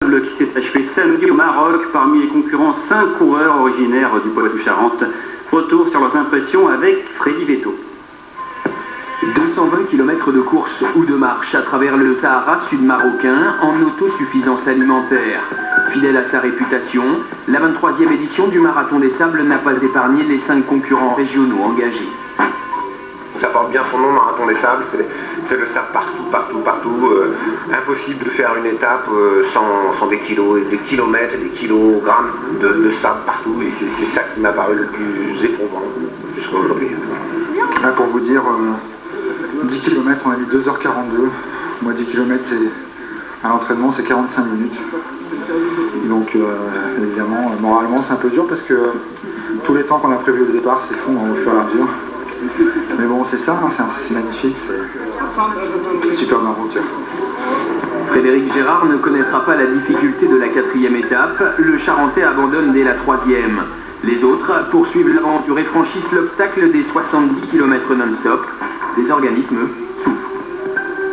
véritable qui s'est achevé samedi au Maroc. Parmi les concurrents, 5 coureurs originaires du Poitou-Charentes. Retour sur leurs impressions avec Freddy Vetto. 220 km de course ou de marche à travers le Sahara sud-marocain en autosuffisance alimentaire. Fidèle à sa réputation, la 23e édition du Marathon des Sables n'a pas épargné les 5 concurrents régionaux engagés. Ça porte bien son nom, Marathon des Sables, c'est le sable partout. Impossible de faire une étape sans des kilos, des kilomètres et des kilogrammes de sable partout, et c'est ça qui m'a paru le plus éprouvant jusqu'à aujourd'hui. Là, pour vous dire, 10 km on a mis 2h42, moi 10 km à l'entraînement c'est 45 minutes. Donc évidemment, moralement c'est un peu dur parce que tous les temps qu'on a prévu au départ s'effondrent au fur et à mesure. Mais bon, c'est ça, hein, c'est magnifique, c'est super aventure. Frédéric Gérard ne connaîtra pas la difficulté de la 4e étape, le Charentais abandonne dès la 3e. Les autres poursuivent l'aventure et franchissent l'obstacle des 70 km non-stop. Les organismes souffrent.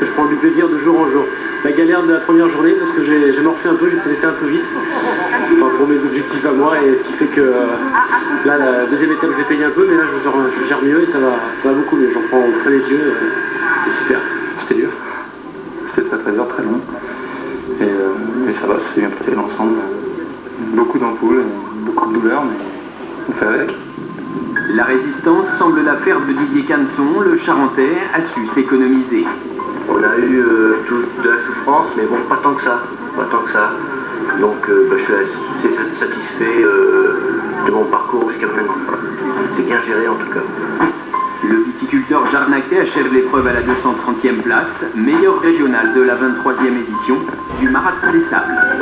Je prends du plaisir de jour en jour. La galère de la première journée, parce que j'ai morflé un peu, j'ai été un peu vite, enfin, pour mes objectifs à moi, et ce qui fait que là, la deuxième étape, j'ai payé un peu, mais là, je gère mieux et ça va beaucoup mieux. J'en prends plein les yeux, c'est super. C'était dur, c'était très dur, très long, et ça va, c'est bien passé l'ensemble. Beaucoup d'ampoules, beaucoup de douleurs, mais on fait avec. La résistance semble l'affaire de Didier Canson, le Charentais a su s'économiser. On a eu de la souffrance, mais bon, pas tant que ça. Donc je suis assez satisfait de mon parcours jusqu'à maintenant. C'est bien géré en tout cas. Le viticulteur jarnacais achève l'épreuve à la 230e place, meilleur régional de la 23e édition du Marathon des Sables.